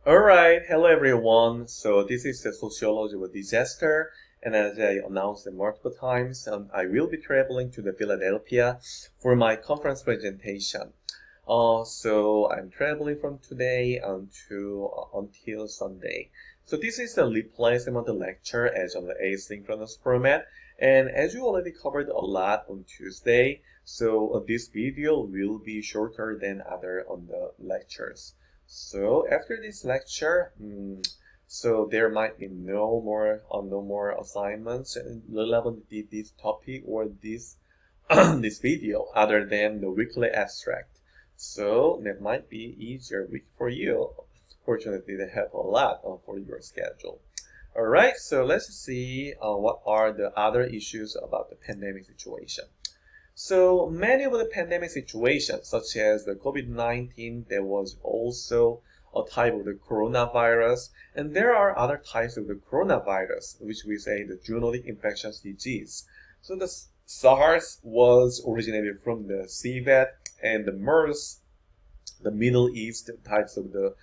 Alright, hello everyone. So this is the Sociology of Disaster, and as I announced multiple times, I will be traveling to the Philadelphia for my conference presentation. So I'm traveling from today until Sunday. So this is the replacement of the lecture as on the asynchronous format, and as you already covered a lot on Tuesday, so this video will be shorter than other on the lectures. So after this lecture, so there might be no more assignments relevant to this topic or this this video other than the weekly abstract. So that might be easier week for you. Fortunately, they help a lot for your schedule. All right, so let's see what are the other issues about the pandemic situation. So many of the pandemic situations, such as the COVID-19, there was also a type of the coronavirus, and there are other types of the coronavirus, which we say the zoonotic infectious disease. So the SARS was originated from the civet, and the MERS, the Middle East types of the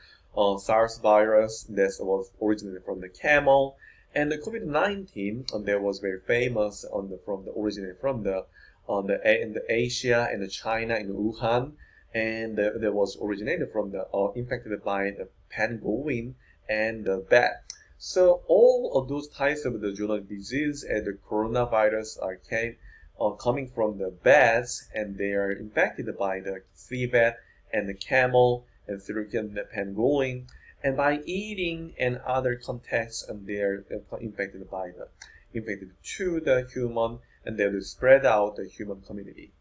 SARS virus, that was originated from the camel, and the COVID-19 that was very famous originated from the in the Asia and the China in Wuhan, and that was originated from the infected by the pangolin and the bat. So all of those types of the zoonotic disease and the coronavirus are coming from the bats, and they are infected by the civet and the camel and through the pangolin, and by eating and other contacts, and they are infected to the human, and they will spread out the human community.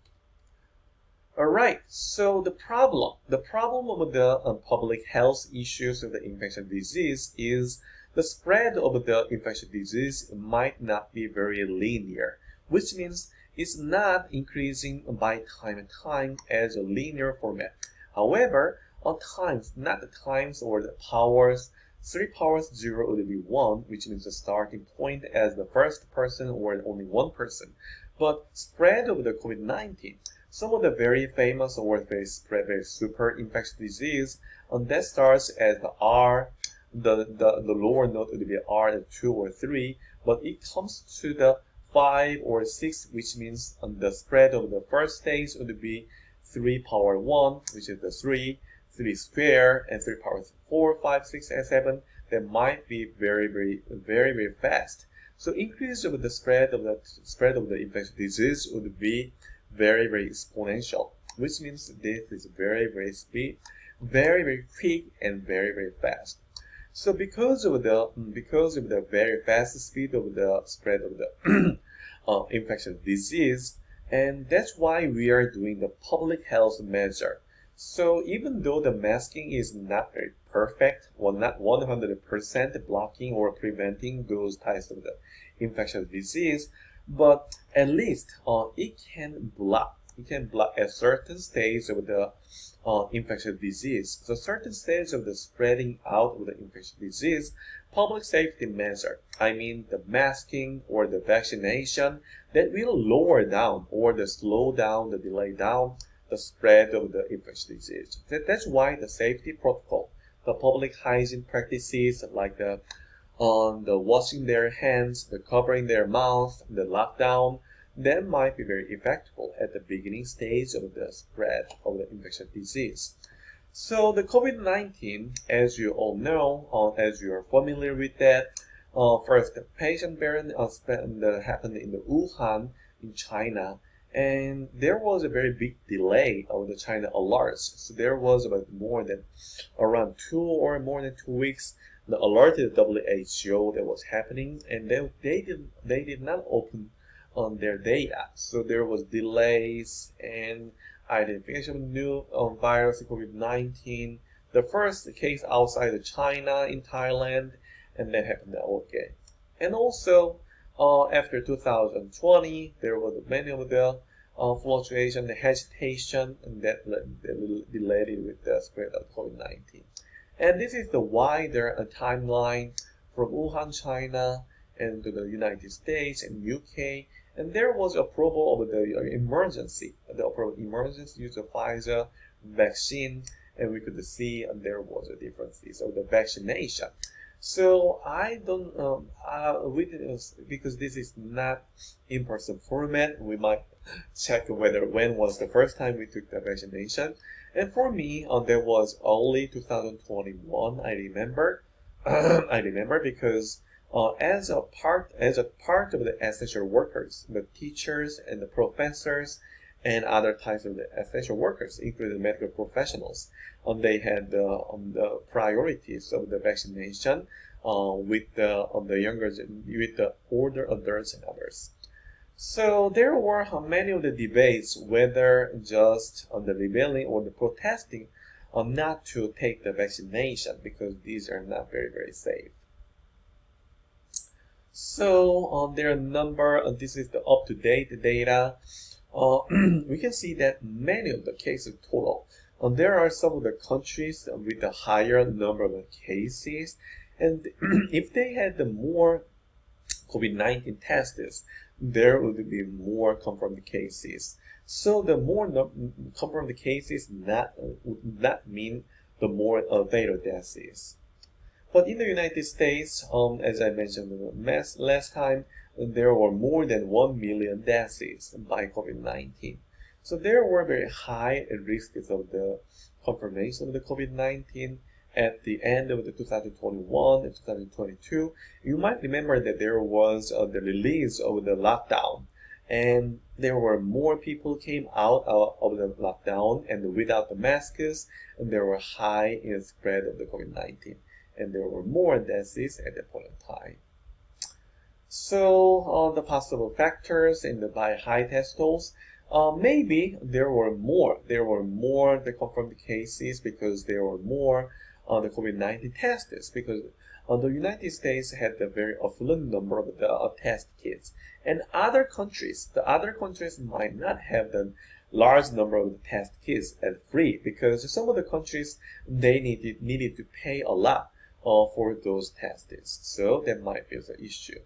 Alright, so the problem of the public health issues of the infectious disease is the spread of the infectious disease might not be very linear, which means it's not increasing by time as a linear format. However, on times, not the times or the powers, 3 powers 0 would be 1, which means the starting point as the first person or only one person. But spread of the COVID-19, some of the very famous or very super infectious disease, that starts as the R, the lower note would be R and 2 or 3, but it comes to the 5 or 6, which means the spread of the first stage would be 3 power 1, which is the 3 square, and 3 power 4, 5, 6, and 7. That might be very fast. So increase of the spread of the infectious disease would be very exponential, which means this is very speed, very quick, and very fast. So because of the very fast speed of the spread of the infectious disease, and that's why we are doing the public health measure. So even though the masking is not very perfect, or not 100% blocking or preventing those types of the infectious disease, but at least it can block a certain stage of the infectious disease. So certain stage of the spreading out of the infectious disease, public safety measure, I mean the masking or the vaccination, that will lower down or slow down, delay down the spread of the infectious disease. That's why the safety protocol, the public hygiene practices like the washing their hands, the covering their mouth, the lockdown, that might be very effective at the beginning stage of the spread of the infectious disease. So the COVID-19, as you all know, as you are familiar with that, first the patient variant happened in the Wuhan in China, and there was a very big delay of the China alerts. So there was about around 2 weeks the alerted WHO that was happening, and they did not open on their data. So there was delays and identification of new virus COVID-19. The first case outside of China in Thailand, and that happened again. And also after 2020, there was many of the fluctuation, the hesitation, and that delayed with the spread of COVID-19. And this is the wider timeline from Wuhan, China, and to the United States and UK. And there was approval of the emergency use of Pfizer vaccine, and we could see there was a differences of the vaccination. So I don't because this is not in-person format, we might check whether when was the first time we took the vaccination. And for me, there was only 2021. I remember, I remember because as a part of the essential workers, the teachers and the professors and other types of the essential workers, including medical professionals, they had the priorities of the vaccination with the younger, with the older adults and others. So there were many of the debates whether just on the rebelling or the protesting not to take the vaccination because these are not very safe. So there are a number, this is the up-to-date data. We can see that many of the cases total. There are some of the countries with a higher number of cases, and if they had the more COVID-19 tests, there would be more confirmed cases. So the more confirmed cases would not mean the more fatal deaths. But in the United States, as I mentioned last time, there were more than 1 million deaths by COVID-19. So there were very high risks of the confirmation of the COVID-19 at the end of the 2021 and 2022. You might remember that there was the release of the lockdown, and there were more people came out of the lockdown and without the masks, and there were high in the spread of the COVID-19, and there were more deaths at that point in time. So the possible factors in the by high test totals, maybe there were more the confirmed cases because there were more the COVID-19 tests, because the United States had a very affluent number of the test kits, and the other countries might not have the large number of the test kits at free, because some of the countries they needed to pay a lot for those tests. So that might be the issue.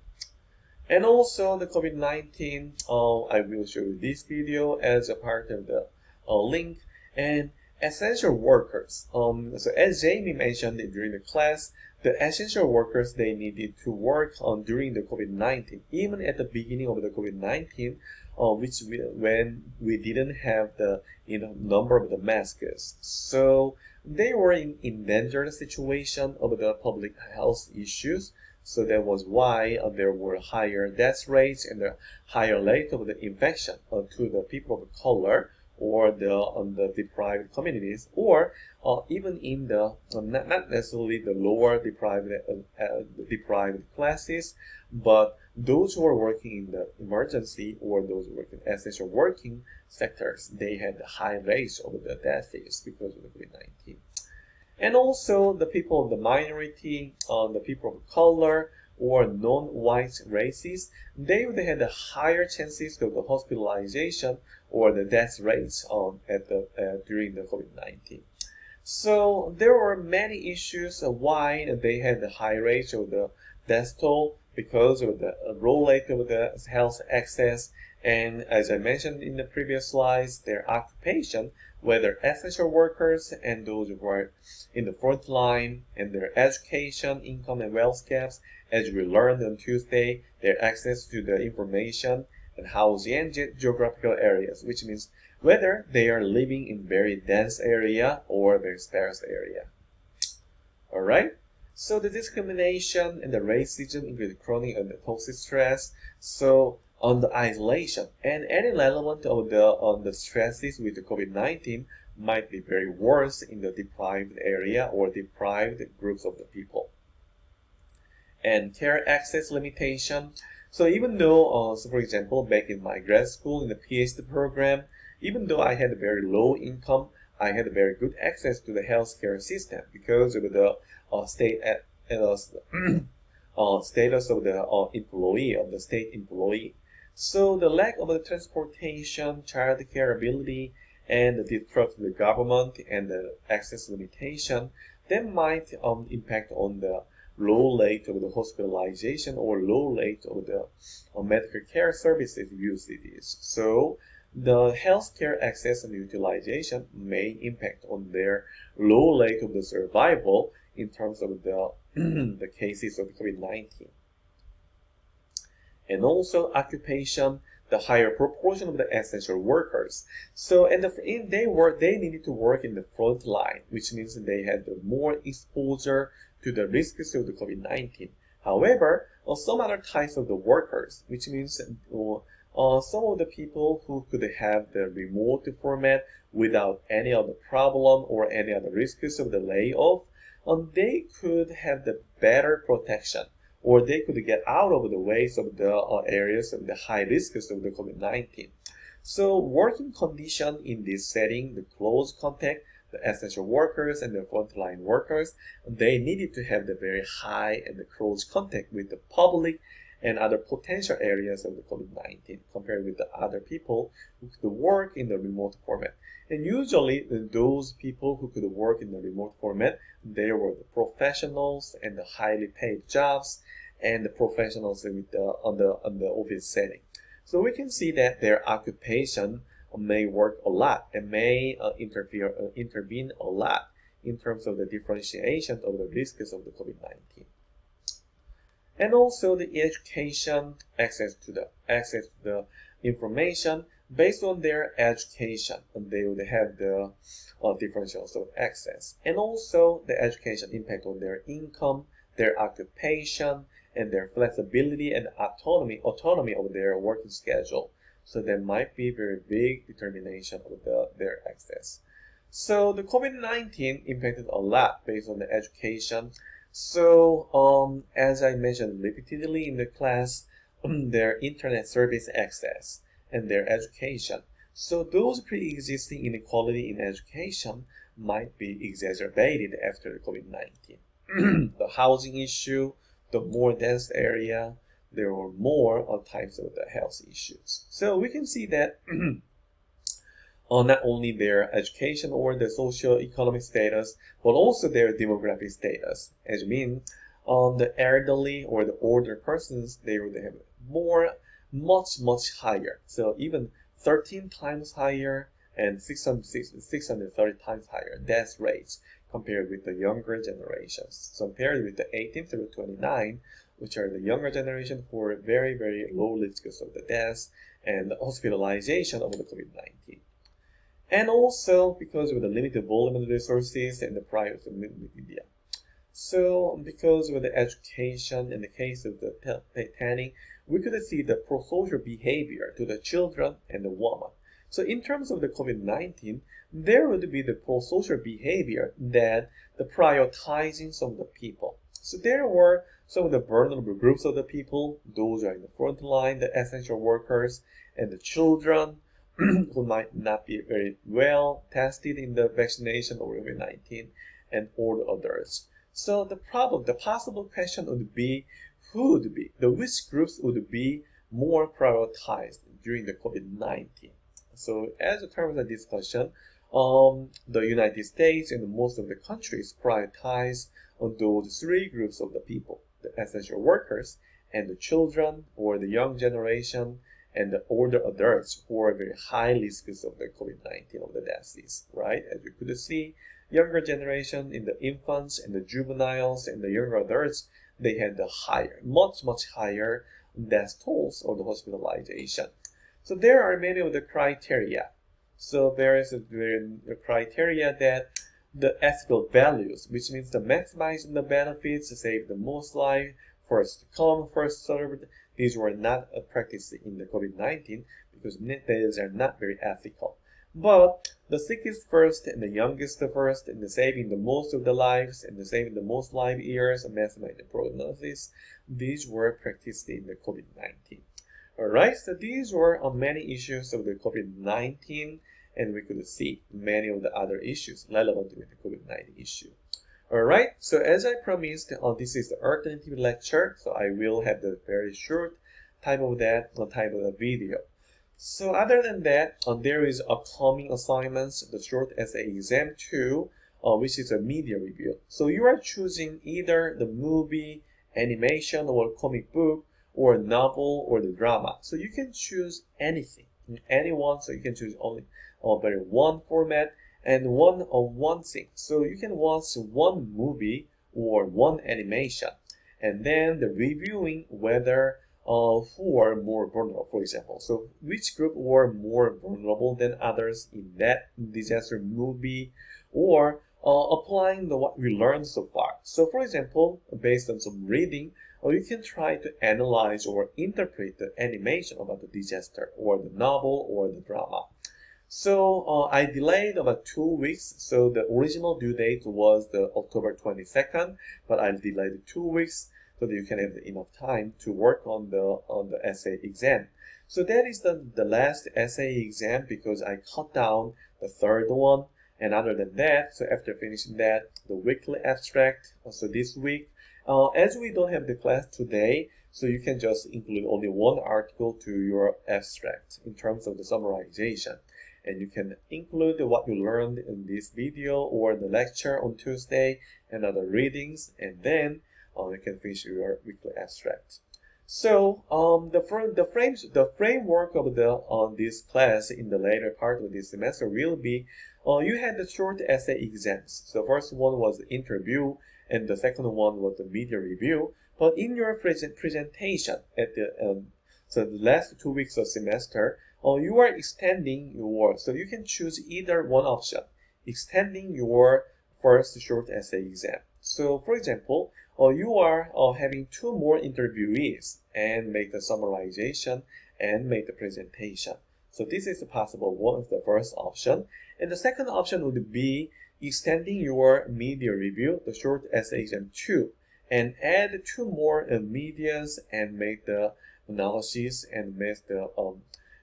And also the COVID-19, I will show you this video as a part of the link. And essential workers. So as Jamie mentioned during the class, the essential workers, they needed to work during the COVID-19, even at the beginning of the COVID-19, when we didn't have the number of the masks. So they were in endangered situation of the public health issues. So that was why there were higher death rates and the higher rate of the infection to the people of color, or the deprived communities, or even in the not necessarily the lower deprived classes, but those who are working in the emergency or those working essential working sectors, they had high rates of the deaths because of the COVID-19. And also the people of the minority, the people of color, or non-white races, they would have the higher chances of the hospitalization or the death rates during the COVID-19. So there were many issues why they had the high rate of the death toll, because of the low rate of the health access, and as I mentioned in the previous slides, their occupation, whether essential workers and those who are in the front line, and their education, income, and wealth gaps, as we learned on Tuesday, their access to the information and housing and geographical areas, which means whether they are living in very dense area or very sparse area. Alright, so the discrimination and the racism include chronic and toxic stress. So on the isolation and any element of the stresses with the COVID-19 might be very worse in the deprived area or deprived groups of the people. And care access limitation. So even though, so for example, back in my grad school in the PhD program, even though I had a very low income, I had a very good access to the healthcare system because of the status of the employee, of the state employee. So the lack of the transportation, child care ability, and the distrust of the government and the access limitation, that might impact on the low rate of the hospitalization or low rate of the medical care services usages. So the healthcare access and utilization may impact on their low rate of the survival in terms of the, the cases of COVID-19. And also occupation, the higher proportion of the essential workers. So they needed to work in the front line, which means they had more exposure to the risks of the COVID-19. However, some other types of the workers, which means some of the people who could have the remote format without any other problem or any other risks of the layoff, they could have the better protection, or they could get out of the ways of the areas of the high risks of the COVID-19. So working condition in this setting, the close contact, the essential workers and the frontline workers, they needed to have the very high and the close contact with the public and other potential areas of the COVID-19 compared with the other people who could work in the remote format. And usually those people who could work in the remote format, they were the professionals and the highly paid jobs and the professionals with on the office setting. So we can see that their occupation may work a lot and may intervene a lot in terms of the differentiation of the risks of the COVID-19. And also the education, access to the information based on their education, and they would have the differentials of access. And also the education impact on their income, their occupation, and their flexibility and autonomy of their working schedule. So there might be very big determination of their access. So the COVID-19 impacted a lot based on the education. So as I mentioned repeatedly in the class, their internet service access and their education. So those pre-existing inequality in education might be exacerbated after the COVID-19. The housing issue, the more dense area, there were more types of the health issues. So we can see that not only their education or the socio-economic status, but also their demographic status. As mean, the elderly or the older persons, they would have much higher. So even 13 times higher and 630 times higher death rates compared with the younger generations. So compared with the 18 through 29, which are the younger generation who are very low risks of the death and the hospitalization of the COVID-19. And also because of the limited volume of resources and the private media. So because of the education in the case of the tanning, we could see the prosocial behavior to the children and the woman. So in terms of the COVID-19, there would be the prosocial behavior that the prioritizing some of the people. So there were some of the vulnerable groups of the people, those are in the front line, the essential workers and the children who might not be very well tested in the vaccination of COVID-19 and all the others. So the possible question would be, which groups would be more prioritized during the COVID-19? So as a term of discussion, the United States and most of the countries prioritize on those three groups of the people, the essential workers and the children or the young generation and the older adults who are very high risks of the COVID-19 of the disease, right? As you could see, younger generation in the infants and the juveniles and the younger adults, they had the much higher death tolls of the hospitalization. So there are many of the criteria. So there is a criteria that the ethical values, which means the maximizing the benefits, save the most life, first come, first served. These were not practiced in the COVID-19 because these are not very ethical. But the sickest first and the youngest first and the saving the most of the lives and the saving the most life years and maximizing the prognosis, these were practiced in the COVID-19. Alright, so these were many issues of the COVID-19, and we could see many of the other issues relevant with the COVID-19 issue. Alright, so as I promised, this is the alternative lecture, so I will have the very short type of the video. So other than that, there is upcoming assignments, the short essay exam 2, which is a media review. So you are choosing either the movie, animation, or comic book, or novel, or the drama. So you can choose anything. anyone, so you can choose only very one format and one thing. So you can watch one movie or one animation, and then the reviewing whether who are more vulnerable, for example. So which group were more vulnerable than others in that disaster movie, or applying what we learned so far. So for example, based on some reading, or you can try to analyze or interpret the animation about the disaster or the novel or the drama. So I delayed about 2 weeks. So the original due date was the October 22nd, but I delayed 2 weeks so that you can have enough time to work on the essay exam. So that is the last essay exam because I cut down the third one. And other than that, so after finishing that, the weekly abstract. So this week, as we don't have the class today, so you can just include only one article to your abstract in terms of the summarization. And you can include what you learned in this video or the lecture on Tuesday and other readings, and then you can finish your weekly abstract. So the framework of this class in the later part of this semester will be you had the short essay exams. So the first one was the interview, and the second one was the media review. But in your presentation at the last 2 weeks of semester, you are extending so you can choose either one option, extending your first short essay exam. So for example, you are having 2 more interviewees and make the summarization and make the presentation. So this is a possible one of the first option. And the second option would be extending your media review, the short essay exam 2, and add 2 more medias and make the analysis and make the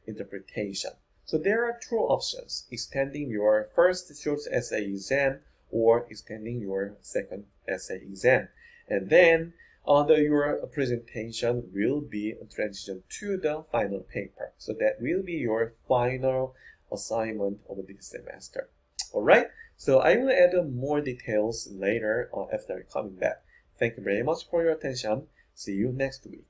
interpretation. So there are 2 options, extending your first short essay exam or extending your second essay exam. And then your presentation will be a transition to the final paper. So that will be your final assignment of this semester. Alright, so I will add more details later after coming back. Thank you very much for your attention. See you next week.